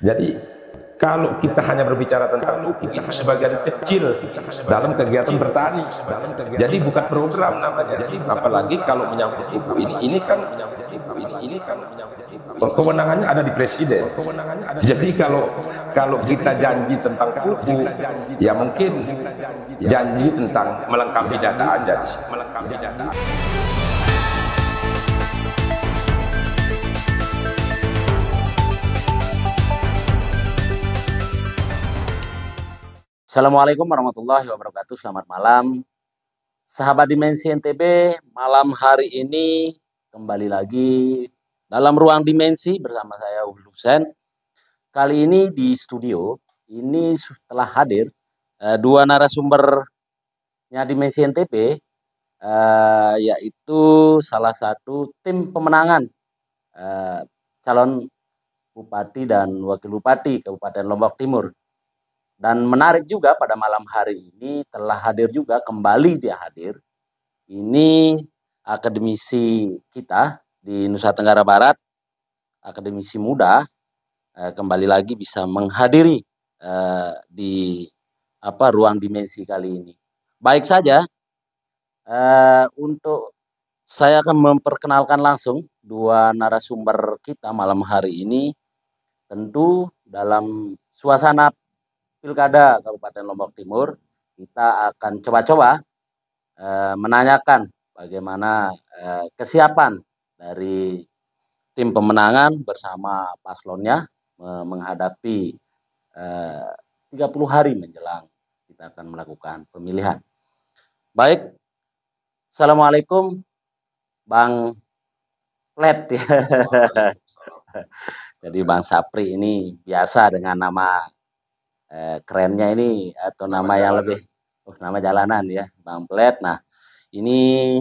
Jadi kalau kita hanya berbicara tentang pupuk itu sebagian kecil dalam kegiatan bertani. Jadi bukan program namanya. Apalagi kalau menyangkut pupuk ini kan kewenangannya ada di presiden. Jadi kalau kita janji tentang pupuk, ya mungkin janji tentang melengkapi data aja. Assalamualaikum warahmatullahi wabarakatuh. Selamat malam, sahabat Dimensi NTB. Malam hari ini kembali lagi dalam ruang Dimensi bersama saya Uhul Husen. Kali ini di studio ini telah hadir dua narasumbernya Dimensi NTB, yaitu salah satu tim pemenangan calon bupati dan wakil bupati Kabupaten Lombok Timur. Dan menarik juga pada malam hari ini telah hadir juga, kembali dia hadir. Ini akademisi kita di Nusa Tenggara Barat, akademisi muda, kembali lagi bisa menghadiri di ruang Dimensi kali ini. Baik saja, untuk saya akan memperkenalkan langsung dua narasumber kita malam hari ini. Tentu dalam suasana Pilkada Kabupaten Lombok Timur, kita akan coba-coba menanyakan bagaimana kesiapan dari tim pemenangan bersama paslonnya menghadapi 30 hari menjelang kita akan melakukan pemilihan. Baik, Assalamualaikum Bang Plet. Jadi Bang Sapri ini biasa dengan nama kerennya ini atau nama yang lebih nama jalanan ya, Bang Plet. Nah, ini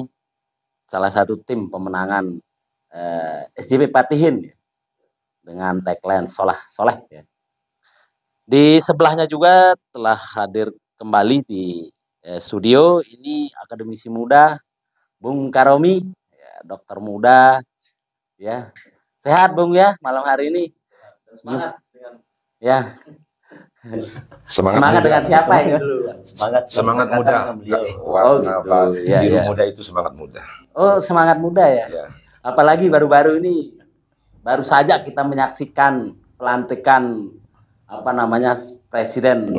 salah satu tim pemenangan SJP Patihin ya, dengan tagline Solah Soleh ya. Di sebelahnya juga telah hadir kembali di studio ini akademisi muda Bung Karomi ya, dokter muda ya. Sehat Bung ya malam hari ini. Semangat dengan ya. Semangat dengan siapa ini? Semangat muda. Oh, gitu. Ya, biru ya. muda itu semangat muda. Oh, semangat muda ya. Ya. Apalagi baru-baru ini baru saja kita menyaksikan pelantikan presiden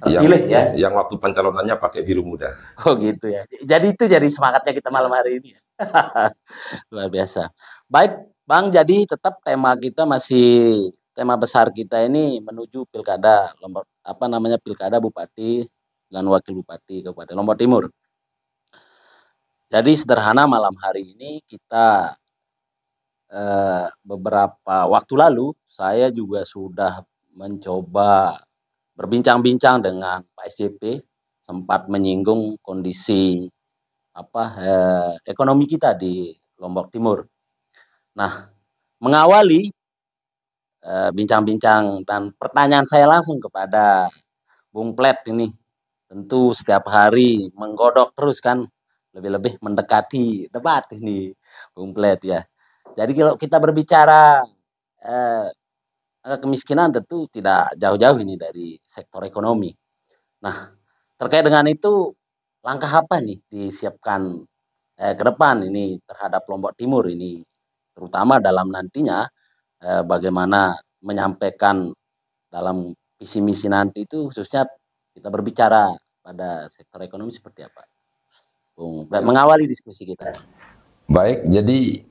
terpilih ya. Yang waktu pencalonannya pakai biru muda. Oh gitu ya. Jadi itu jadi semangatnya kita malam hari ini ya. Luar biasa. Baik, Bang, jadi tetap tema besar kita ini menuju pilkada pilkada bupati dan wakil bupati Kabupaten Lombok Timur. Jadi sederhana, malam hari ini kita beberapa waktu lalu saya juga sudah mencoba berbincang-bincang dengan Pak SJP, sempat menyinggung kondisi ekonomi kita di Lombok Timur. Nah, mengawali bincang-bincang dan pertanyaan saya langsung kepada Bung Plet ini, tentu setiap hari menggodok terus kan, lebih-lebih mendekati debat ini Bung Plet ya. Jadi kalau kita berbicara kemiskinan tentu tidak jauh-jauh ini dari sektor ekonomi. Nah, terkait dengan itu langkah apa nih disiapkan ke depan ini terhadap Lombok Timur ini, terutama dalam nantinya bagaimana menyampaikan dalam visi misi nanti itu, khususnya kita berbicara pada sektor ekonomi seperti apa, Bung, mengawali diskusi kita. Baik, jadi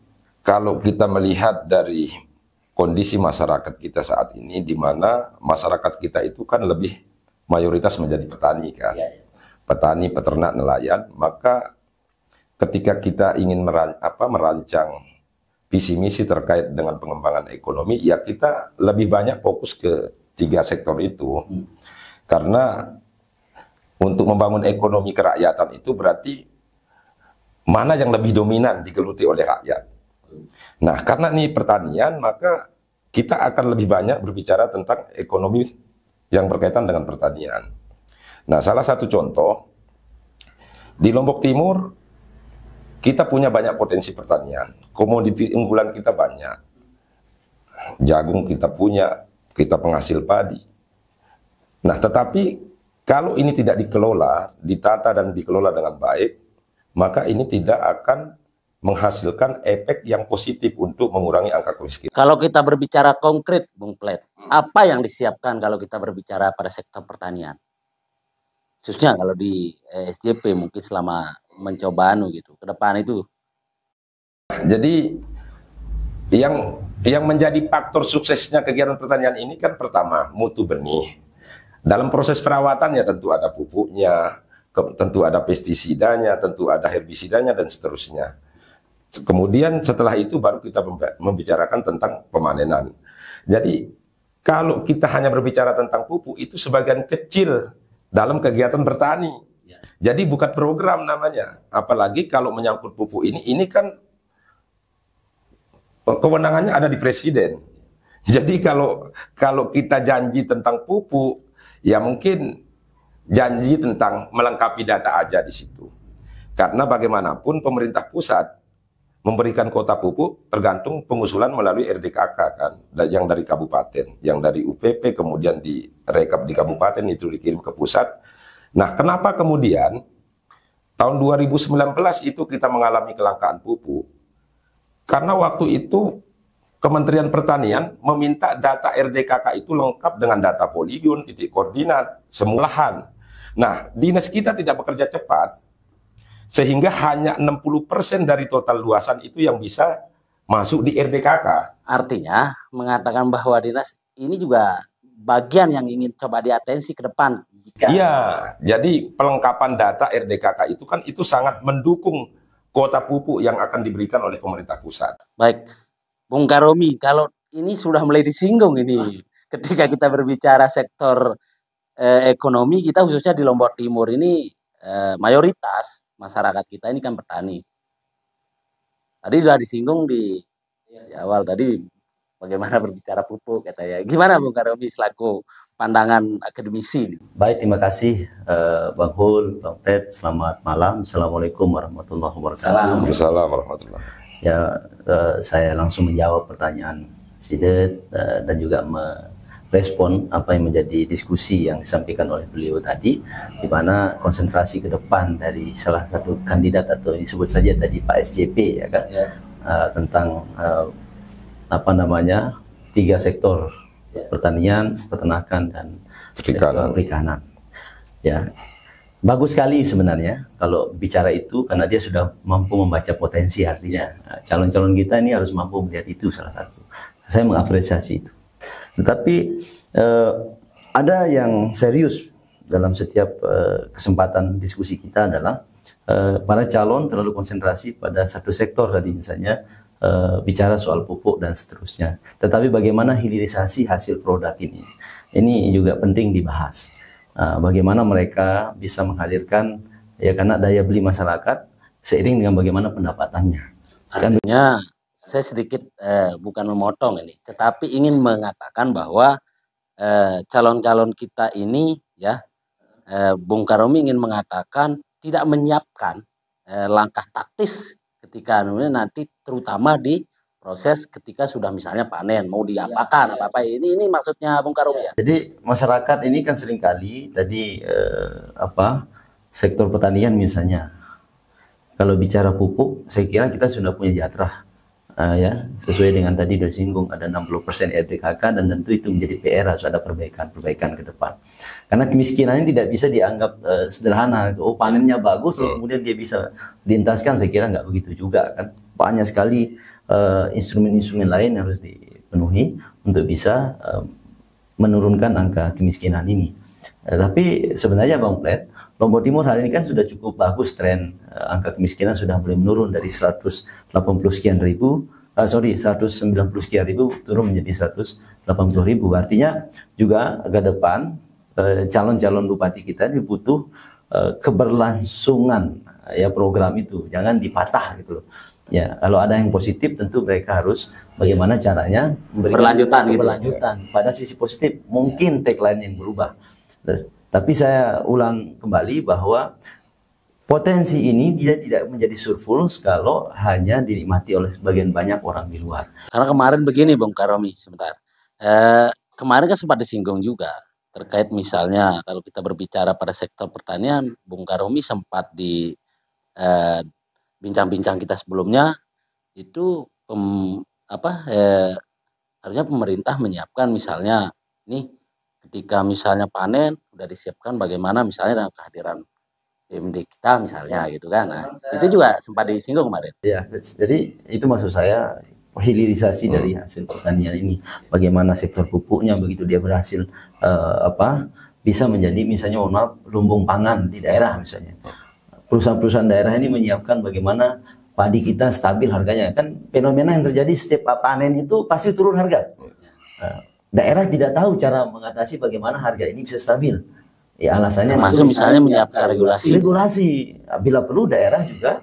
kalau kita melihat dari kondisi masyarakat kita saat ini, di mana masyarakat kita itu kan lebih mayoritas menjadi petani kan, petani, peternak, nelayan, maka ketika kita ingin merancang visi misi terkait dengan pengembangan ekonomi, ya kita lebih banyak fokus ke 3 sektor itu. Karena untuk membangun ekonomi kerakyatan itu berarti mana yang lebih dominan digeluti oleh rakyat. Nah, karena ini pertanian, maka kita akan lebih banyak berbicara tentang ekonomi yang berkaitan dengan pertanian. Nah, salah satu contoh di Lombok Timur, kita punya banyak potensi pertanian, komoditi unggulan kita banyak. Jagung kita punya, kita penghasil padi. Nah, tetapi kalau ini tidak dikelola, ditata dan dikelola dengan baik, maka ini tidak akan menghasilkan efek yang positif untuk mengurangi angka kemiskinan. Kalau kita berbicara konkret, Bung Plet, apa yang disiapkan kalau kita berbicara pada sektor pertanian? Khususnya kalau di SJP mungkin selama mencoba gitu, ke depan itu. Jadi yang menjadi faktor suksesnya kegiatan pertanian ini kan pertama mutu benih. Dalam proses perawatannya tentu ada pupuknya, tentu ada pestisidanya, tentu ada herbisidanya dan seterusnya. Kemudian setelah itu baru kita membicarakan tentang pemanenan. Jadi kalau kita hanya berbicara tentang pupuk itu sebagian kecil dalam kegiatan bertani. Jadi bukan program namanya. Apalagi kalau menyangkut pupuk ini kan kewenangannya ada di presiden. Jadi kalau kita janji tentang pupuk, ya mungkin janji tentang melengkapi data aja di situ. Karena bagaimanapun pemerintah pusat memberikan kuota pupuk tergantung pengusulan melalui RDKK kan, yang dari kabupaten, yang dari UPP kemudian direkap di kabupaten itu dikirim ke pusat. Nah, kenapa kemudian tahun 2019 itu kita mengalami kelangkaan pupuk? Karena waktu itu Kementerian Pertanian meminta data RDKK itu lengkap dengan data poligon, titik koordinat, semua lahan. Nah, dinas kita tidak bekerja cepat, sehingga hanya 60% dari total luasan itu yang bisa masuk di RDKK. Artinya mengatakan bahwa dinas ini juga bagian yang ingin coba diatensi ke depan. Iya, jadi pelengkapan data RDKK itu kan itu sangat mendukung kuota pupuk yang akan diberikan oleh pemerintah pusat. Baik, Bung Karomi, kalau ini sudah mulai disinggung ini ketika kita berbicara sektor ekonomi kita khususnya di Lombok Timur ini mayoritas masyarakat kita ini kan petani. Tadi sudah disinggung di awal tadi bagaimana berbicara pupuk katanya. Gimana Bung Karomi selaku pandangan akademisi? Baik, terima kasih Bang Hul, Bang Ted, selamat malam. Assalamualaikum warahmatullahi wabarakatuh. Waalaikumsalam warahmatullahi wabarakatuh. Ya, saya langsung menjawab pertanyaan Sidet dan juga merespon apa yang menjadi diskusi yang disampaikan oleh beliau tadi, di mana konsentrasi ke depan dari salah satu kandidat atau disebut saja tadi Pak SJP ya kan, tentang apa namanya 3 sektor, pertanian, peternakan dan perikanan. Ya. Bagus sekali sebenarnya kalau bicara itu karena dia sudah mampu membaca potensi, artinya calon-calon kita ini harus mampu melihat itu salah satu. Saya mengapresiasi itu. Tetapi ada yang serius dalam setiap kesempatan diskusi kita adalah para calon terlalu konsentrasi pada satu sektor tadi, misalnya bicara soal pupuk dan seterusnya. Tetapi bagaimana hilirisasi hasil produk ini juga penting dibahas. Bagaimana mereka bisa menghadirkan ya karena daya beli masyarakat seiring dengan bagaimana pendapatannya. Artinya saya sedikit bukan memotong ini, tetapi ingin mengatakan bahwa calon-calon kita ini ya Bung Karomi ingin mengatakan tidak menyiapkan langkah taktis ketika nanti terutama di proses ketika sudah misalnya panen mau diapakan apa ini maksudnya Bung Karomi ya. Jadi masyarakat ini kan seringkali tadi sektor pertanian misalnya kalau bicara pupuk saya kira kita sudah punya jatra ya sesuai dengan tadi disinggung ada 60% RDKK dan tentu itu menjadi PR, harus ada perbaikan ke depan. Karena kemiskinan ini tidak bisa dianggap sederhana. Oh panennya bagus kemudian dia bisa dilintaskan, saya kira nggak begitu juga kan. Banyak sekali instrumen-instrumen lain yang harus dipenuhi untuk bisa menurunkan angka kemiskinan ini. Tapi sebenarnya Bang Plet, Lombok Timur hari ini kan sudah cukup bagus tren angka kemiskinan sudah mulai menurun dari 190 sekian ribu, 190 sekian ribu turun menjadi 180 ribu. Artinya juga ke depan calon-calon bupati kita ini butuh keberlangsungan ya program itu, jangan dipatah gitu loh. Ya, kalau ada yang positif tentu mereka harus bagaimana caranya berlanjutan pada sisi positif. Mungkin tagline yang berubah. Tapi saya ulang kembali bahwa potensi ini dia tidak menjadi surplus kalau hanya dinikmati oleh sebagian banyak orang di luar. Karena kemarin begini Bung Karomi sebentar. kemarin kan sempat disinggung juga terkait misalnya kalau kita berbicara pada sektor pertanian, Bung Karomi sempat di eh, bincang-bincang kita sebelumnya itu harusnya pemerintah menyiapkan misalnya nih ketika misalnya panen udah disiapkan bagaimana misalnya dengan kehadiran BMD kita misalnya gitu kan. Nah, itu juga sempat disinggung kemarin. Ya, jadi itu maksud saya hilirisasi dari hasil pertanian ini. Bagaimana sektor pupuknya begitu dia berhasil bisa menjadi misalnya lumbung pangan di daerah misalnya. Perusahaan-perusahaan daerah ini menyiapkan bagaimana padi kita stabil harganya. Kan fenomena yang terjadi setiap panen itu pasti turun harga. Daerah tidak tahu cara mengatasi bagaimana harga ini bisa stabil. Ya alasannya masuk misalnya menyiapkan regulasi. Bila perlu daerah juga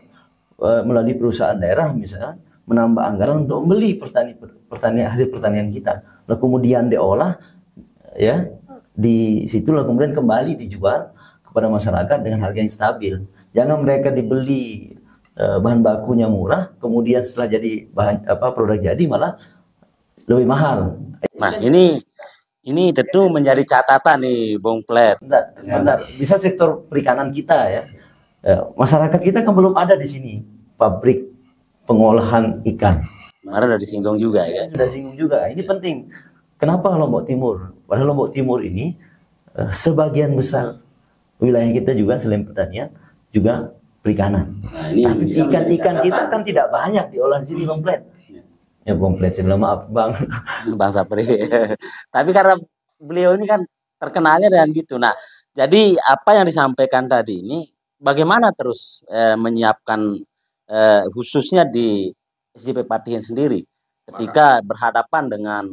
melalui perusahaan daerah misalnya menambah anggaran untuk membeli hasil pertanian kita. Lalu kemudian diolah ya di situlah kemudian kembali dijual kepada masyarakat dengan harga yang stabil. Jangan mereka dibeli bahan bakunya murah, kemudian setelah jadi produk jadi malah lebih mahal. Nah, ini tentu menjadi catatan nih, Bung Plet. Sebentar. Bisa sektor perikanan kita ya. Masyarakat kita kan belum ada di sini pabrik pengolahan ikan. Kemarin sudah disinggung juga ya. Sudah singgung juga. Ini penting. Kenapa Lombok Timur? Padahal Lombok Timur ini sebagian besar wilayah kita juga selain pertanian juga perikanan. Nah, ikan kita kan tidak banyak diolah di sini, Bang Plet. Ya Bang Plet, saya bilang maaf Bang. Bang Sapri. Tapi karena beliau ini kan terkenalnya dengan gitu. Nah, jadi apa yang disampaikan tadi ini bagaimana terus menyiapkan khususnya di SJP Patihin sendiri ketika berhadapan dengan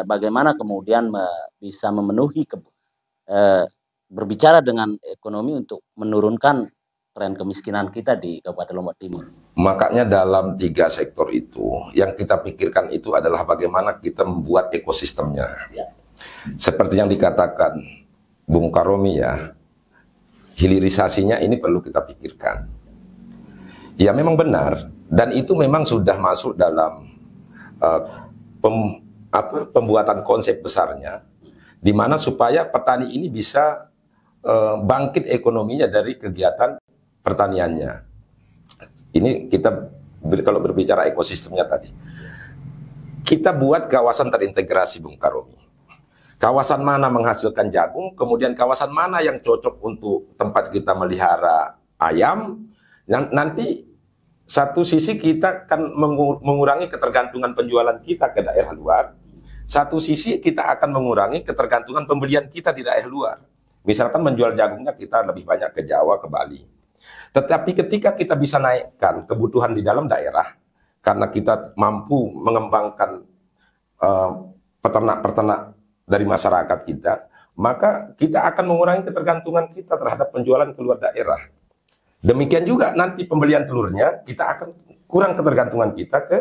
bagaimana kemudian bisa memenuhi berbicara dengan ekonomi untuk menurunkan tren kemiskinan kita di Kabupaten Lombok Timur. Makanya dalam 3 sektor itu, yang kita pikirkan itu adalah bagaimana kita membuat ekosistemnya. Ya. Seperti yang dikatakan Bung Karomi ya, hilirisasinya ini perlu kita pikirkan. Ya memang benar, dan itu memang sudah masuk dalam pembuatan konsep besarnya, di mana supaya petani ini bisa bangkit ekonominya dari kegiatan pertaniannya. Ini kita kalau berbicara ekosistemnya tadi, kita buat kawasan terintegrasi Bung Karomi. Kawasan mana menghasilkan jagung, kemudian kawasan mana yang cocok untuk tempat kita melihara ayam. Nanti satu sisi kita akan mengurangi ketergantungan penjualan kita ke daerah luar. Satu sisi kita akan mengurangi ketergantungan pembelian kita di daerah luar. Misalkan menjual jagungnya kita lebih banyak ke Jawa, ke Bali. Tetapi ketika kita bisa naikkan kebutuhan di dalam daerah, karena kita mampu mengembangkan peternak-peternak dari masyarakat kita, maka kita akan mengurangi ketergantungan kita terhadap penjualan keluar daerah. Demikian juga nanti pembelian telurnya, kita akan kurang ketergantungan kita ke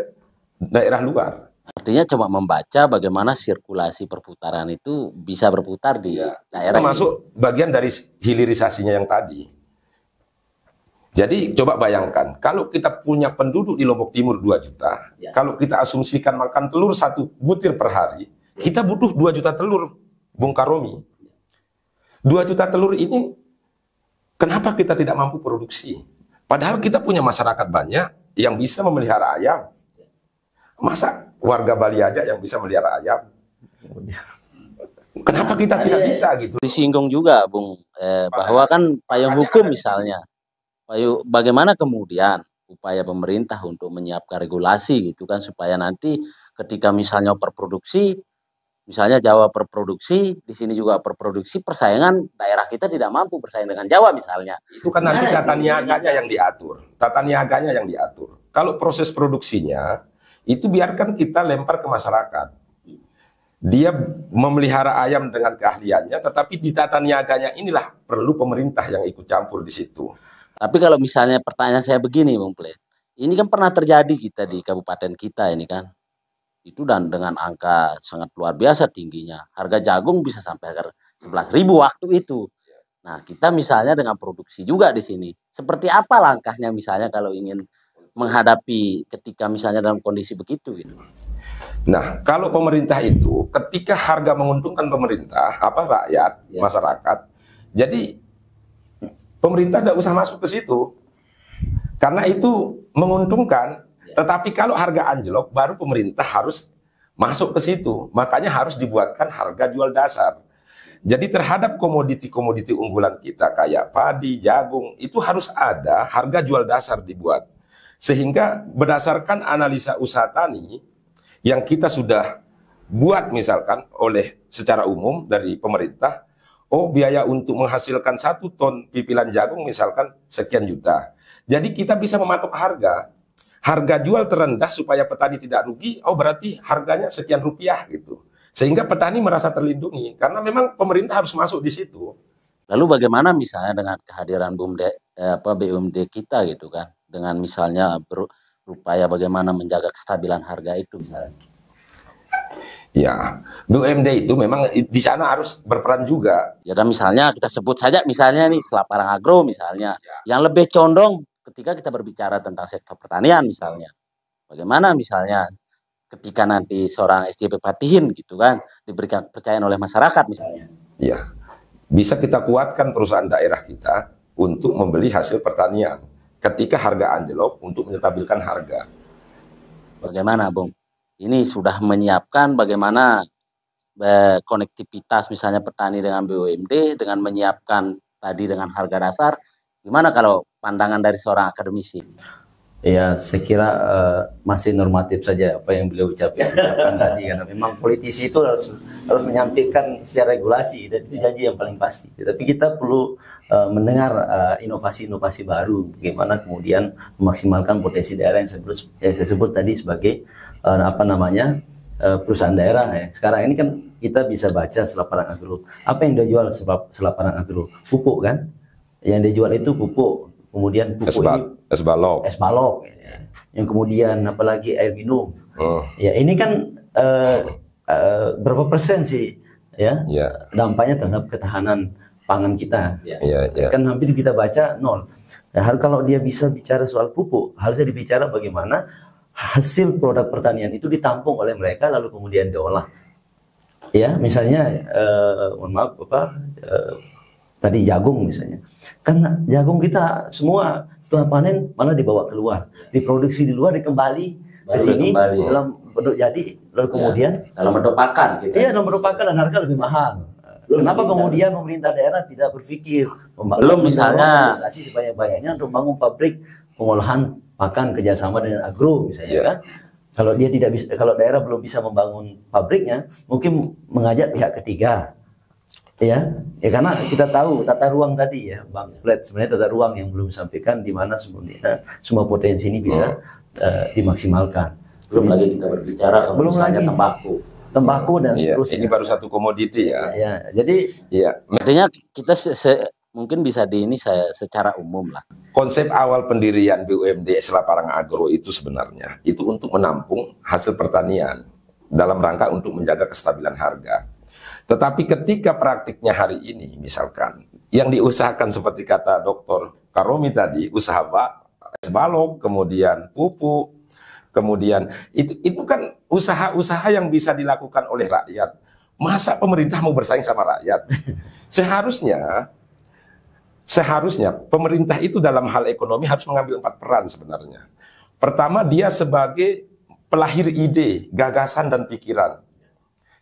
daerah luar. Artinya coba membaca bagaimana sirkulasi perputaran itu bisa berputar di daerah. Termasuk bagian dari hilirisasinya yang tadi. Jadi coba bayangkan, kalau kita punya penduduk di Lombok Timur 2 juta, kalau kita asumsikan makan telur 1 butir per hari, kita butuh 2 juta telur, Bung Karomi. 2 juta telur ini, kenapa kita tidak mampu produksi? Padahal kita punya masyarakat banyak yang bisa memelihara ayam. Masa warga Bali aja yang bisa melihara ayam? Kenapa kita tidak bisa gitu? Disinggung juga, Bung, bahwa kan payung hukum misalnya. Bagaimana kemudian upaya pemerintah untuk menyiapkan regulasi gitu kan supaya nanti ketika misalnya perproduksi, misalnya Jawa perproduksi, di sini juga perproduksi, persaingan daerah kita tidak mampu bersaing dengan Jawa misalnya. Itu kan nanti tata niaganya yang diatur. Tata niaganya yang diatur. Kalau proses produksinya, itu biarkan kita lempar ke masyarakat. Dia memelihara ayam dengan keahliannya, tetapi di tata niaganya inilah perlu pemerintah yang ikut campur di situ. Tapi kalau misalnya pertanyaan saya begini, Bung Plet, ini kan pernah terjadi kita di kabupaten kita ini kan, itu dan dengan angka sangat luar biasa tingginya. Harga jagung bisa sampai harga 11.000 waktu itu. Nah, kita misalnya dengan produksi juga di sini. Seperti apa langkahnya misalnya kalau ingin menghadapi ketika misalnya dalam kondisi begitu gitu? Nah, kalau pemerintah itu ketika harga menguntungkan pemerintah, rakyat, masyarakat, jadi pemerintah tidak usah masuk ke situ. Karena itu menguntungkan, tetapi kalau harga anjlok baru pemerintah harus masuk ke situ. Makanya harus dibuatkan harga jual dasar. Jadi terhadap komoditi-komoditi unggulan kita kayak padi, jagung, itu harus ada harga jual dasar dibuat. Sehingga berdasarkan analisa usaha tani yang kita sudah buat misalkan oleh secara umum dari pemerintah, biaya untuk menghasilkan 1 ton pipilan jagung misalkan sekian juta. Jadi kita bisa mematok harga jual terendah supaya petani tidak rugi, berarti harganya sekian rupiah gitu. Sehingga petani merasa terlindungi karena memang pemerintah harus masuk di situ. Lalu bagaimana misalnya dengan kehadiran BUMD kita gitu kan, dengan misalnya berupaya bagaimana menjaga kestabilan harga itu misalnya? Ya, BUMD itu memang di sana harus berperan juga. Ya kan misalnya kita sebut saja misalnya nih Selaparang Agro misalnya, yang lebih condong ketika kita berbicara tentang sektor pertanian misalnya. Bagaimana misalnya ketika nanti seorang SJP Patihin gitu kan diberikan kepercayaan oleh masyarakat misalnya. Ya, bisa kita kuatkan perusahaan daerah kita untuk membeli hasil pertanian ketika harga anjlok untuk menstabilkan harga. Bagaimana, Bung? Ini sudah menyiapkan bagaimana konektivitas misalnya petani dengan BUMD dengan menyiapkan tadi dengan harga dasar. Gimana kalau pandangan dari seorang akademisi? Ya, saya kira masih normatif saja apa yang beliau ucapkan tadi, karena memang politisi itu harus menyampaikan secara regulasi dan itu janji yang paling pasti. Tapi kita perlu mendengar inovasi-inovasi baru, bagaimana kemudian memaksimalkan potensi daerah yang saya sebut tadi sebagai perusahaan daerah ya. Sekarang ini kan kita bisa baca Selaparang Agro. Apa yang dia jual Selaparang Agro? Pupuk kan? Yang dia jual itu pupuk. Kemudian pupuk es balok. Ya. Yang kemudian apalagi air minum. Ya ini kan berapa persen sih ya dampaknya terhadap ketahanan pangan kita. Kan hampir kita baca 0. Nah, kalau dia bisa bicara soal pupuk, harusnya dibicara bagaimana hasil produk pertanian itu ditampung oleh mereka lalu kemudian diolah. Ya, misalnya tadi jagung misalnya. Kan jagung kita semua setelah panen malah dibawa keluar, diproduksi di luar, dikembali ke sini dalam bentuk jadi, lalu kemudian dalam bentuk pakan gitu. Iya, dalam bentuk pakan dan harga lebih mahal. Kenapa kemudian pemerintah daerah tidak berpikir belum misalnya investasi sebanyak-banyaknya untuk bangun pabrik pengolahan pakan kerjasama dengan agro misalnya kan? Kalau dia tidak bisa, kalau daerah belum bisa membangun pabriknya, mungkin mengajak pihak ketiga. Ya karena kita tahu tata ruang tadi ya, Bang Fred, sebenarnya tata ruang yang belum disampaikan di mana sebenarnya semua potensi ini bisa dimaksimalkan. Belum lagi kita berbicara kalau misalnya tembakau dan seterusnya. Ini baru satu komoditi ya. Jadi artinya kita mungkin bisa saya secara umum lah. Konsep awal pendirian BUMD Selaparang Agro itu sebenarnya itu untuk menampung hasil pertanian dalam rangka untuk menjaga kestabilan harga. Tetapi ketika praktiknya hari ini, misalkan, yang diusahakan seperti kata Dr. Karomi tadi, usaha es balok, kemudian pupuk, kemudian itu kan usaha-usaha yang bisa dilakukan oleh rakyat. Masa pemerintah mau bersaing sama rakyat? Seharusnya pemerintah itu dalam hal ekonomi harus mengambil 4 peran sebenarnya. Pertama, dia sebagai pelahir ide, gagasan, dan pikiran.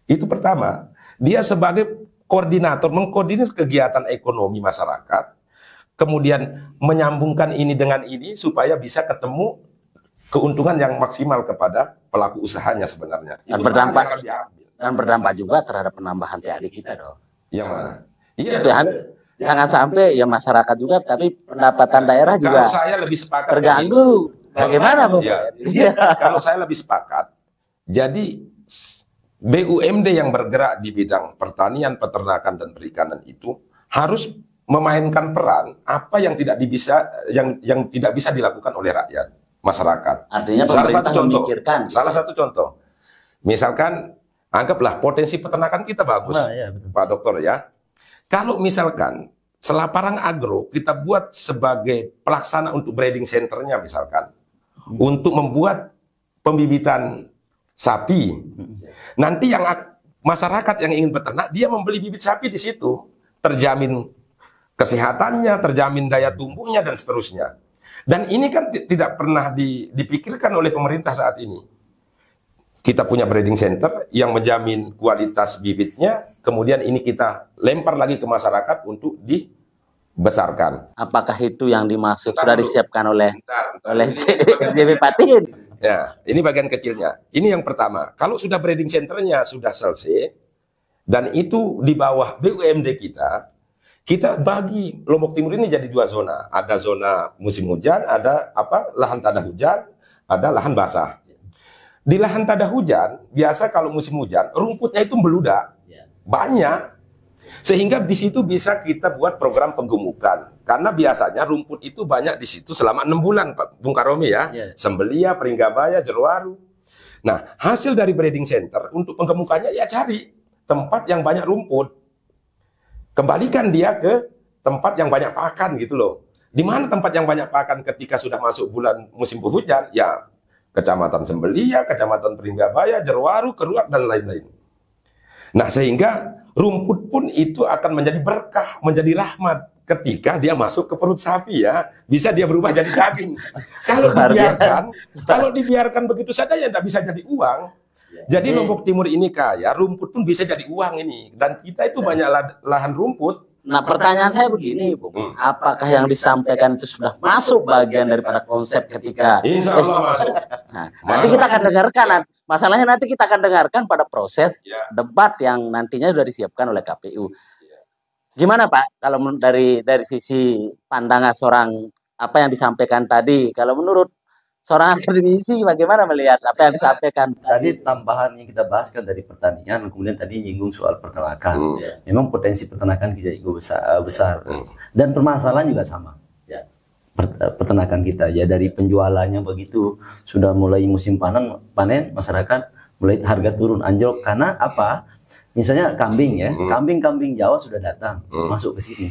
Itu pertama. Dia sebagai koordinator, mengkoordinir kegiatan ekonomi masyarakat, kemudian menyambungkan ini dengan ini supaya bisa ketemu keuntungan yang maksimal kepada pelaku usahanya sebenarnya. Dan berdampak juga terhadap penambahan PAD kita dong. Yang mana? Iya. Jangan sampai ya masyarakat juga, tapi pendapatan daerah juga. Kalau saya lebih sepakat terganggu. Bagaimana, Bu? Kalau saya lebih sepakat, jadi BUMD yang bergerak di bidang pertanian, peternakan, dan perikanan itu harus memainkan peran apa yang tidak bisa dilakukan oleh rakyat, masyarakat. Artinya pemerintah memikirkan. Salah satu contoh, misalkan anggaplah potensi peternakan kita bagus, Pak Dokter ya. Kalau misalkan Selaparang Agro kita buat sebagai pelaksana untuk breeding centernya misalkan, untuk membuat pembibitan sapi. Nanti masyarakat yang ingin beternak, dia membeli bibit sapi di situ, terjamin kesehatannya, terjamin daya tumbuhnya, dan seterusnya. Dan ini kan tidak pernah dipikirkan oleh pemerintah saat ini. Kita punya breeding center yang menjamin kualitas bibitnya, kemudian ini kita lempar lagi ke masyarakat untuk dibesarkan. Apakah itu yang dimaksud sudah disiapkan oleh Ini CB Patin? Ya, ini bagian kecilnya. Ini yang pertama. Kalau sudah breeding centernya sudah selesai dan itu di bawah BUMD kita bagi Lombok Timur ini jadi 2 zona. Ada zona musim hujan, ada lahan tanah hujan, ada lahan basah. Di lahan tanah hujan, biasa kalau musim hujan, rumputnya itu meludak. Banyak. Sehingga di situ bisa kita buat program penggemukan. Karena biasanya rumput itu banyak di situ selama 6 bulan, Pak Bung Karomi ya. Sembelia, Pringgabaya, Jeruwaru. Nah, hasil dari breeding center untuk penggemukannya ya cari tempat yang banyak rumput. Kembalikan dia ke tempat yang banyak pakan gitu loh. Di mana tempat yang banyak pakan ketika sudah masuk bulan musim penghujan? Ya, Kecamatan Sembelia, Kecamatan Pringgabaya, Jeruwaru, Keruak, dan lain-lain. Nah, sehingga rumput pun itu akan menjadi berkah, menjadi rahmat ketika dia masuk ke perut sapi ya. Bisa dia berubah jadi daging. Kalau dibiarkan begitu saja ya tidak bisa jadi uang. Jadi Lombok Timur ini kaya, rumput pun bisa jadi uang ini. Dan kita itu banyak lahan rumput. Nah, pertanyaan saya begini, Bung. Apakah yang disampaikan itu sudah masuk bagian daripada konsep ketika Insya Allah masuk. Nah, nanti kita akan dengarkan. Masalahnya nanti kita akan dengarkan pada proses debat yang nantinya sudah disiapkan oleh KPU. Gimana Pak? Kalau dari sisi pandangan seorang apa yang disampaikan tadi, kalau menurut seorang akademisi bagaimana melihat apa yang disampaikan? Tadi tambahan yang kita bahas kan dari pertanian, kemudian tadi nyinggung soal peternakan. Memang potensi peternakan kita juga besar. Dan permasalahan juga sama. Peternakan kita ya, dari penjualannya begitu sudah mulai musim panen masyarakat mulai harga turun anjlok karena apa? Misalnya kambing ya, kambing Jawa sudah datang masuk ke sini.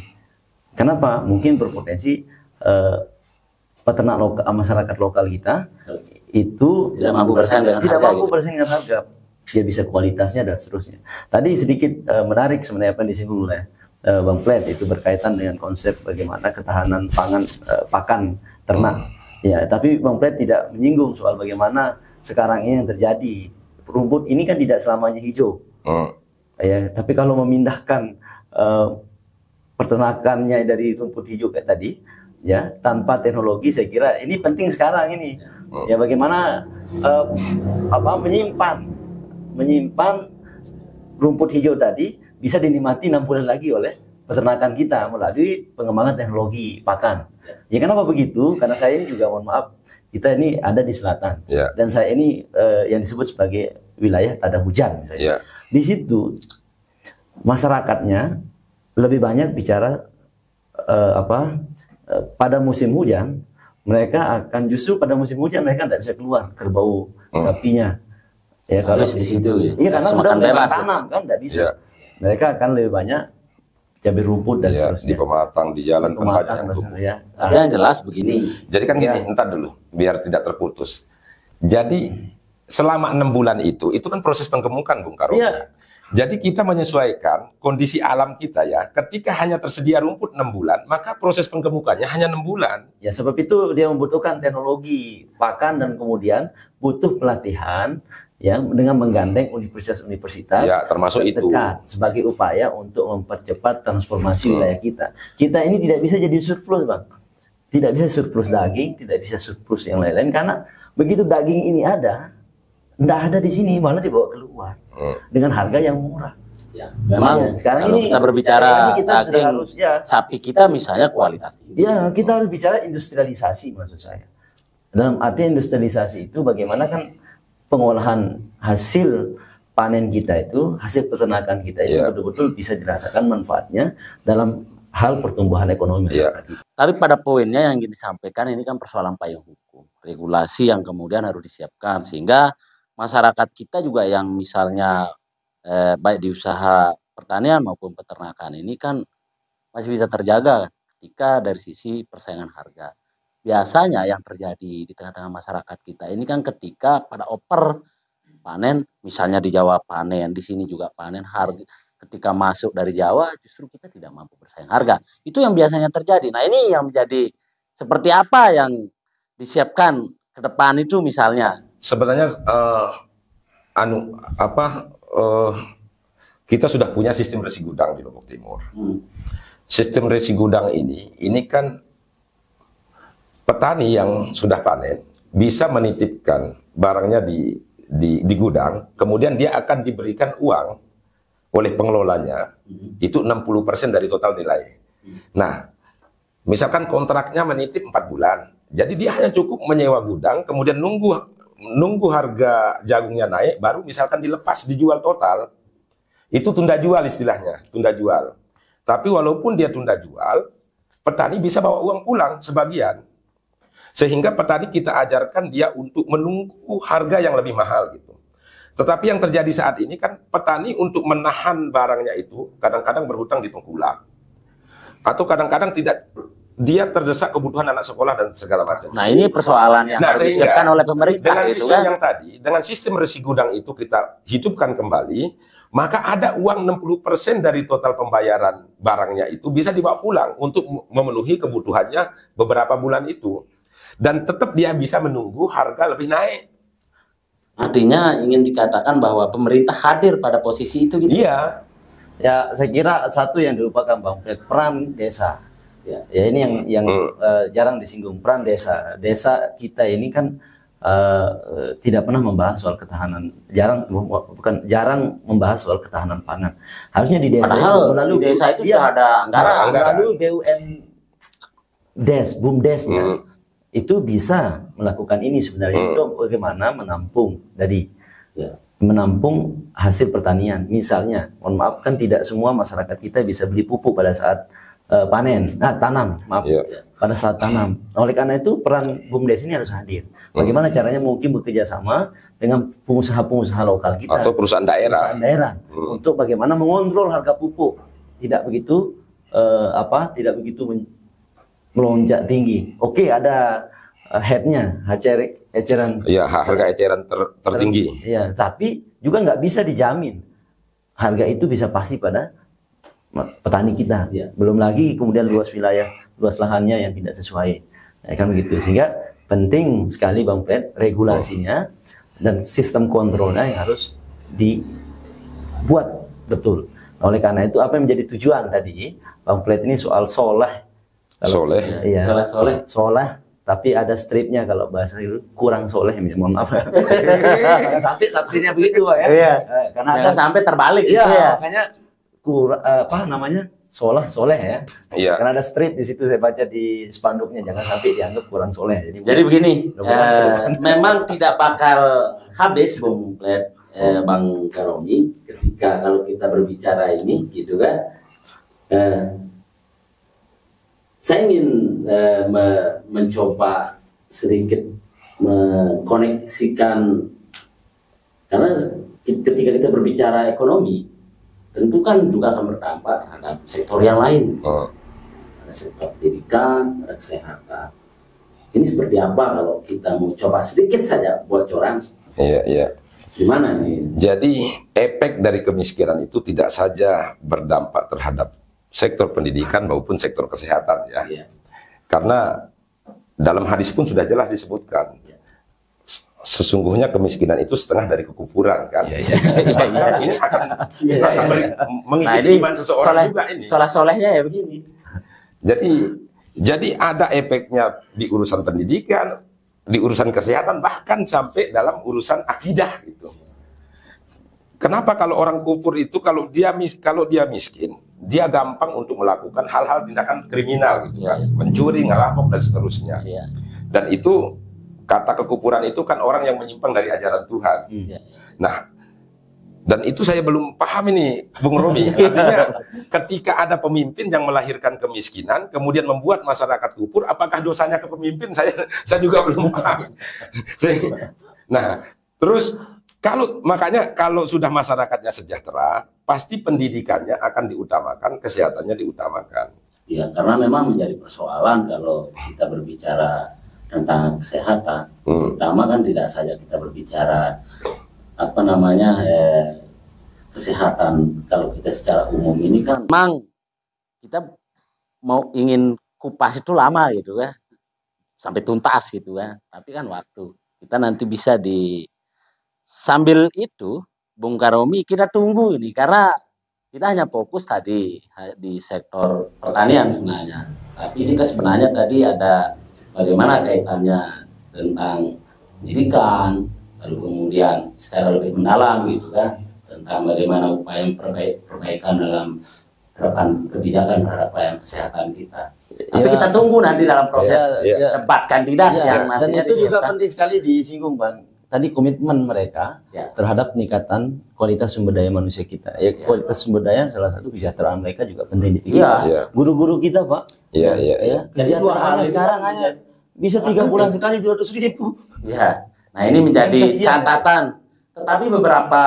Kenapa? Mungkin berpotensi peternak lokal, masyarakat lokal kita itu tidak mampu bersaing dengan harga. Dia bisa kualitasnya dan seterusnya. Tadi sedikit menarik sebenarnya apa yang disinggung oleh Bang Plet, itu berkaitan dengan konsep bagaimana ketahanan pangan pakan ternak. Ya, tapi Bang Plet tidak menyinggung soal bagaimana sekarang ini yang terjadi. Rumput ini kan tidak selamanya hijau. Ya, tapi kalau memindahkan peternakannya dari rumput hijau kayak tadi, ya tanpa teknologi, saya kira ini penting sekarang ini. Ya, bagaimana menyimpan rumput hijau tadi bisa dinikmati 6 bulan lagi oleh peternakan kita melalui pengembangan teknologi pakan. Ya, kenapa begitu? Karena saya ini juga, mohon maaf, kita ini ada di selatan. Dan saya ini yang disebut sebagai wilayah tada hujan misalnya. Di situ masyarakatnya lebih banyak bicara pada musim hujan. Mereka akan justru pada musim hujan mereka tidak bisa keluar, kerbau sapinya. Ya, kalau di situ, iya, karena sudah mulai tanam kan tidak bisa. Mereka akan lebih banyak cabai rumput dan seterusnya. Di pematang, di jalan kan banyak yang tumbuh. Tapi yang jelas begini. Jadi kan gini, entar dulu, biar tidak terputus. Jadi selama 6 bulan itu kan proses penggemukan, Bung Karomi. Jadi kita menyesuaikan kondisi alam kita ya. Ketika hanya tersedia rumput 6 bulan, maka proses penggemukannya hanya 6 bulan. Ya, sebab itu dia membutuhkan teknologi pakan dan kemudian butuh pelatihan ya, dengan menggandeng universitas-universitas ya, termasuk itu sebagai upaya untuk mempercepat transformasi wilayah kita. Kita ini tidak bisa jadi surplus, Bang. Tidak bisa surplus daging, tidak bisa surplus yang lain-lain karena begitu daging ini ada, tidak ada di sini, malah dibawa keluar dengan harga yang murah. Ya, memang sekarang ini kita berbicara kita daging harus, sapi kita misalnya kualitas. Ya, kita harus bicara industrialisasi maksud saya. Dalam arti industrialisasi itu bagaimana kan pengolahan hasil panen kita itu, hasil peternakan kita itu betul-betul bisa dirasakan manfaatnya dalam hal pertumbuhan ekonomi masyarakat kita. Tapi pada poinnya yang disampaikan ini kan persoalan payung hukum, regulasi yang kemudian harus disiapkan sehingga masyarakat kita juga yang misalnya baik di usaha pertanian maupun peternakan ini kan masih bisa terjaga ketika dari sisi persaingan harga. Biasanya yang terjadi di tengah-tengah masyarakat kita ini kan ketika pada oper panen, misalnya di Jawa panen, di sini juga panen, harga ketika masuk dari Jawa justru kita tidak mampu bersaing harga. Itu yang biasanya terjadi. Nah, ini yang menjadi seperti apa yang disiapkan ke depan itu misalnya. Sebenarnya kita sudah punya sistem resi gudang di Lombok Timur. Sistem resi gudang ini kan petani yang sudah panen bisa menitipkan barangnya di gudang, kemudian dia akan diberikan uang oleh pengelolanya, itu 60% dari total nilai. Nah, misalkan kontraknya menitip 4 bulan, jadi dia hanya cukup menyewa gudang, kemudian nunggu harga jagungnya naik, baru misalkan dilepas, dijual total. Itu tunda jual istilahnya, tunda jual. Tapi walaupun dia tunda jual, petani bisa bawa uang pulang sebagian. Sehingga petani kita ajarkan dia untuk menunggu harga yang lebih mahal gitu. Tetapi yang terjadi saat ini kan petani untuk menahan barangnya itu kadang-kadang berhutang di tengkulak. Atau kadang-kadang tidak, dia terdesak kebutuhan anak sekolah dan segala macam. Nah, ini persoalan yang harus disiapkan oleh pemerintah. Dengan sistem yang tadi, dengan sistem resi gudang itu kita hidupkan kembali, maka ada uang 60% dari total pembayaran barangnya itu bisa dibawa pulang untuk memenuhi kebutuhannya beberapa bulan itu. Dan tetap dia bisa menunggu harga lebih naik. Artinya ingin dikatakan bahwa pemerintah hadir pada posisi itu gitu. Iya. Ya, saya kira satu yang dilupakan Bang Fred, peran desa. Ya ini yang jarang disinggung, peran desa. Desa kita ini kan tidak pernah membahas soal ketahanan, jarang membahas soal ketahanan pangan. Harusnya di desa. Padahal melalui desa itu sudah ada anggaran. Melalui BUMDes-nya. Itu bisa melakukan ini sebenarnya untuk bagaimana menampung hasil pertanian. Misalnya, mohon maaf kan tidak semua masyarakat kita bisa beli pupuk pada saat tanam, pada saat tanam. Oleh karena itu peran BUMDes ini harus hadir. Bagaimana caranya mungkin bekerja sama dengan pengusaha-pengusaha lokal kita atau perusahaan daerah untuk bagaimana mengontrol harga pupuk tidak begitu melonjak tinggi. Oke, ada headnya, eceran. Iya, harga eceran tertinggi. Iya, tapi juga nggak bisa dijamin harga itu bisa pasti pada petani kita. Ya. Belum lagi kemudian luas wilayah, luas lahannya yang tidak sesuai. Ya, kan begitu. Sehingga penting sekali Bang Fred regulasinya dan sistem kontrolnya yang harus dibuat betul. Oleh karena itu apa yang menjadi tujuan tadi Bang Fred ini soal soleh. Soleh, tapi ada stripnya kalau bahasa itu kurang soleh, mohon maaf. Jangan sampai tafsirnya begitu Pak ya. Iya. Karena ada sampai terbalik iya, gitu ya. Makanya soleh ya. Iya. Karena ada strip di situ saya baca di spanduknya, jangan sampai dianggap kurang soleh. Jadi begini, memang tidak bakal habis Bung Fred, Bang Karomi, ketika kalau kita berbicara ini gitu kan. Saya ingin mencoba sedikit mengkoneksikan, karena ketika kita berbicara ekonomi, tentu kan juga akan berdampak terhadap sektor yang lain. Ada sektor pendidikan, ada kesehatan. Ini seperti apa kalau kita mau coba sedikit saja bocoran? Iya. Gimana nih? Jadi efek dari kemiskinan itu tidak saja berdampak terhadap sektor pendidikan maupun sektor kesehatan ya. Iya. Karena dalam hadis pun sudah jelas disebutkan. Sesungguhnya kemiskinan itu setengah dari kekufuran kan. Ini akan mengikis iman seseorang juga ini. Soleh-solehnya ya begini. Jadi ada efeknya di urusan pendidikan, di urusan kesehatan, bahkan sampai dalam urusan akidah gitu. Kenapa kalau orang kufur itu kalau dia miskin, dia gampang untuk melakukan hal-hal tindakan kriminal gitu kan, mencuri, ngerampok dan seterusnya. Dan itu kata kekufuran itu kan orang yang menyimpang dari ajaran Tuhan. Nah, dan itu saya belum paham ini, Bung Romi. Artinya ketika ada pemimpin yang melahirkan kemiskinan, kemudian membuat masyarakat kufur, apakah dosanya ke pemimpin? Saya juga belum paham. Nah, terus makanya kalau sudah masyarakatnya sejahtera, pasti pendidikannya akan diutamakan, kesehatannya diutamakan. Ya, karena memang menjadi persoalan kalau kita berbicara tentang kesehatan. Pertama kan tidak saja kita berbicara apa namanya kesehatan kalau kita secara umum ini kan memang kita mau ingin kupas itu lama gitu kan, sampai tuntas gitu kan, tapi kan waktu kita nanti bisa sambil itu Bung Karomi kita tunggu ini karena kita hanya fokus tadi di sektor pertanian sebenarnya, tapi kita sebenarnya tadi ada bagaimana kaitannya tentang pendidikan, lalu kemudian secara lebih mendalam gitu kan tentang bagaimana upaya perbaikan dalam kebijakan terhadap pelayanan kesehatan kita. Tapi kita tunggu nanti dalam proses debat kandidat yang dan itu juga penting sekali disinggung Bang. Tadi komitmen mereka terhadap peningkatan kualitas sumber daya manusia kita. Kualitas sumber daya salah satu kesejahteraan mereka juga penting dipikirkan. Guru-guru kita Pak. Kesejahteraannya sekarang hanya bisa 3 bulan sekali 200.000. Nah ini menjadi catatan. Tetapi beberapa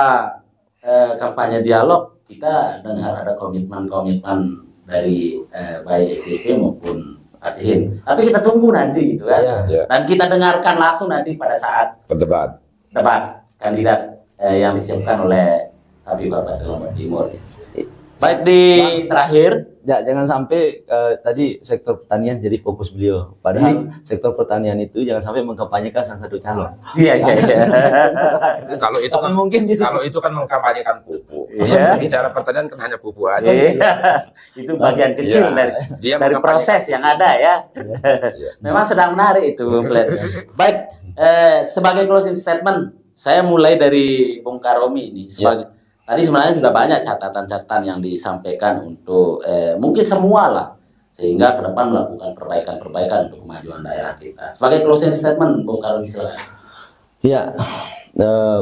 kampanye dialog kita dengar ada komitmen-komitmen dari baik SDP maupun Adihin. Tapi kita tunggu nanti gitu kan. Dan kita dengarkan langsung nanti pada saat debat kandidat yang disiapkan oleh Habib Bapak Lombok Timur. Baik di terakhir, jangan sampai tadi sektor pertanian jadi fokus beliau. Padahal sektor pertanian itu jangan sampai mengkampanyekan salah satu calon. Kalau itu kan mungkin kalau itu kan mengkampanyekan pupuk. Bicara pertanian kan hanya pupuk aja. Itu bagian kecil dari proses yang ada ya. Memang sedang menarik itu. Baik, sebagai closing statement, saya mulai dari Bung Karomi ini sebagai tadi sebenarnya sudah banyak catatan-catatan yang disampaikan untuk mungkin semua lah, sehingga ke depan melakukan perbaikan-perbaikan untuk kemajuan daerah kita. Sebagai closing statement, Bung Karomi silakan. Ya,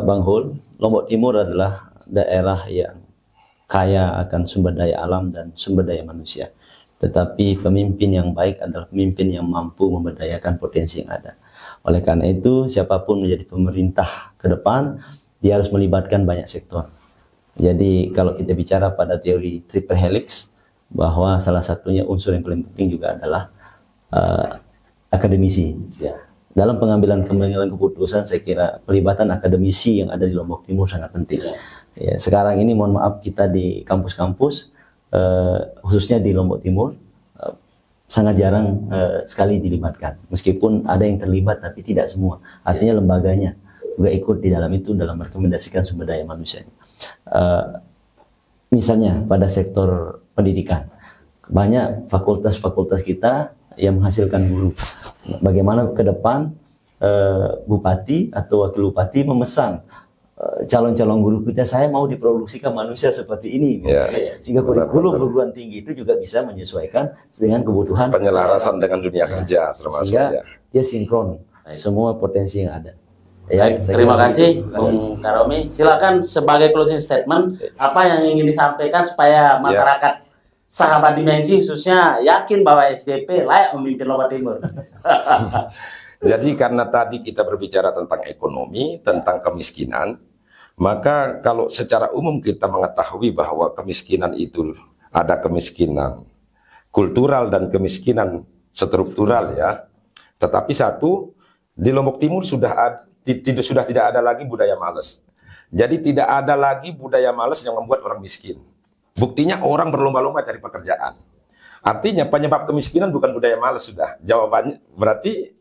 Bang Hul, Lombok Timur adalah daerah yang kaya akan sumber daya alam dan sumber daya manusia. Tetapi pemimpin yang baik adalah pemimpin yang mampu memberdayakan potensi yang ada. Oleh karena itu, siapapun menjadi pemerintah ke depan, dia harus melibatkan banyak sektor. Jadi kalau kita bicara pada teori triple helix, bahwa salah satunya unsur yang paling penting juga adalah akademisi. Dalam pengambilan keputusan, saya kira pelibatan akademisi yang ada di Lombok Timur sangat penting. Sekarang ini mohon maaf kita di kampus-kampus, khususnya di Lombok Timur, sangat jarang sekali dilibatkan. Meskipun ada yang terlibat, tapi tidak semua. Artinya lembaganya juga ikut di dalam itu dalam merekomendasikan sumber daya manusianya. Misalnya pada sektor pendidikan, banyak fakultas-fakultas kita yang menghasilkan guru. Bagaimana ke depan bupati atau wakil bupati memesan calon-calon guru kita, saya mau diproduksikan manusia seperti ini, sehingga kurikulum perguruan tinggi itu juga bisa menyesuaikan dengan kebutuhan penyelarasan dengan dunia kerja, sehingga dia sinkron semua potensi yang ada. Baik, terima kasih Bung Karomi. Silakan sebagai closing statement, apa yang ingin disampaikan supaya masyarakat sahabat dimensi khususnya yakin bahwa SDP layak memimpin Lombok Timur. Jadi karena tadi kita berbicara tentang ekonomi, tentang kemiskinan, maka kalau secara umum kita mengetahui bahwa kemiskinan itu ada kemiskinan kultural dan kemiskinan struktural ya. Tetapi satu, di Lombok Timur sudah tidak ada lagi budaya malas. Jadi tidak ada lagi budaya malas yang membuat orang miskin. Buktinya orang berlomba-lomba cari pekerjaan. Artinya penyebab kemiskinan bukan budaya malas sudah. Jawabannya berarti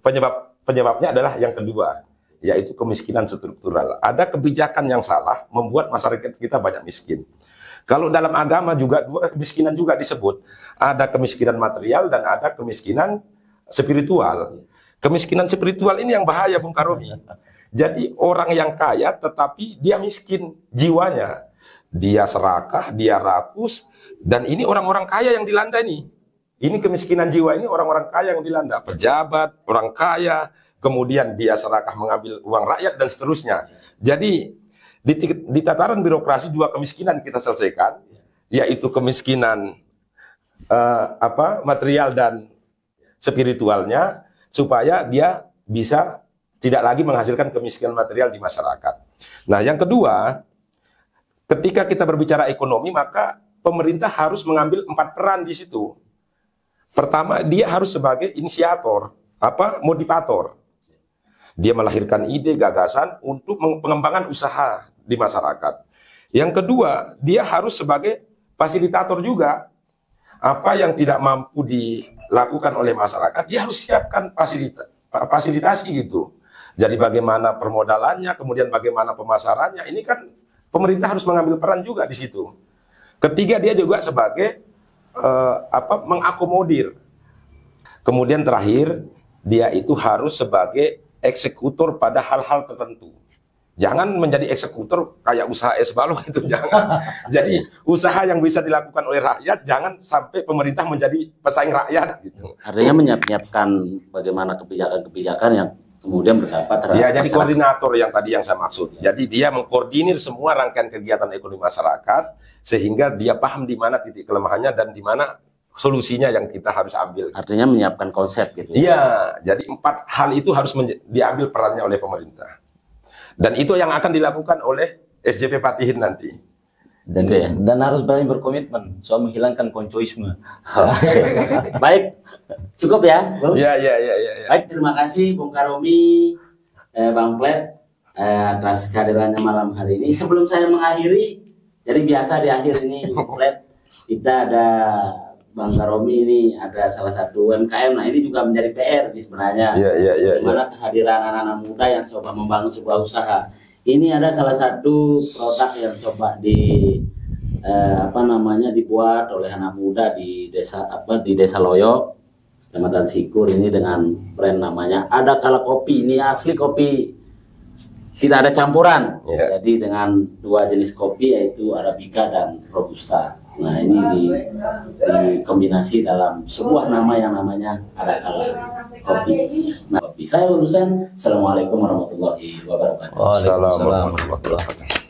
penyebabnya adalah yang kedua, yaitu kemiskinan struktural. Ada kebijakan yang salah membuat masyarakat kita banyak miskin. Kalau dalam agama juga dua kemiskinan juga disebut. Ada kemiskinan material dan ada kemiskinan spiritual. Kemiskinan spiritual ini yang bahaya Bung Karomi. Jadi orang yang kaya tetapi dia miskin jiwanya. Dia serakah, dia rakus, dan ini orang-orang kaya yang dilanda ini. Ini kemiskinan jiwa ini orang-orang kaya yang dilanda. Pejabat, orang kaya, kemudian dia serakah mengambil uang rakyat dan seterusnya. Jadi di tataran birokrasi dua kemiskinan kita selesaikan, yaitu kemiskinan material dan spiritualnya, supaya dia bisa tidak lagi menghasilkan kemiskinan material di masyarakat. Nah, yang kedua, ketika kita berbicara ekonomi, maka pemerintah harus mengambil 4 peran di situ. Pertama, dia harus sebagai inisiator, motivator. Dia melahirkan ide, gagasan untuk pengembangan usaha di masyarakat. Yang kedua, dia harus sebagai fasilitator juga. Apa yang tidak mampu dilakukan oleh masyarakat, dia harus siapkan fasilitasi gitu. Jadi bagaimana permodalannya, kemudian bagaimana pemasarannya, ini kan pemerintah harus mengambil peran juga di situ. Ketiga, dia juga sebagai mengakomodir. Kemudian terakhir, dia itu harus sebagai eksekutor pada hal-hal tertentu. Jangan menjadi eksekutor kayak usaha es balok itu, jangan. Jadi usaha yang bisa dilakukan oleh rakyat, jangan sampai pemerintah menjadi pesaing rakyat gitu. Artinya menyiapkan bagaimana kebijakan-kebijakan yang kemudian berdampak terhadap Ya, jadi masyarakat. koordinator yang tadi yang saya maksud. Jadi dia mengkoordinir semua rangkaian kegiatan ekonomi masyarakat sehingga dia paham di mana titik kelemahannya dan di mana solusinya yang kita harus ambil. Artinya menyiapkan konsep gitu. Iya, jadi 4 hal itu harus diambil perannya oleh pemerintah. Dan itu yang akan dilakukan oleh SJP Patihin nanti. Dan, Oke. dan harus berani berkomitmen soal menghilangkan koncoisme. Oke. Baik, cukup ya, Bung? Iya. Baik, terima kasih Bung Karomi, Bang Plet, atas kehadirannya malam hari ini. Sebelum saya mengakhiri, jadi biasa di akhir ini Bung Plet, kita ada Bang Karomi ini ada salah satu UMKM. Nah, ini juga menjadi PR sebenarnya. Iya. Bagaimana kehadiran anak-anak muda yang coba membangun sebuah usaha. Ini ada salah satu produk yang coba dibuat oleh anak muda di Desa Loyo, Kecamatan Sikur, ini dengan brand namanya Ada Kala Kopi. Ini asli kopi, tidak ada campuran. Iya. Jadi dengan 2 jenis kopi, yaitu Arabica dan Robusta. Nah, ini dikombinasi dalam sebuah nama yang namanya Ada Kala Kopi. Nah, saya lulusan. Assalamualaikum warahmatullahi wabarakatuh. Waalaikumsalam Assalamualaikum warahmatullahi wabarakatuh.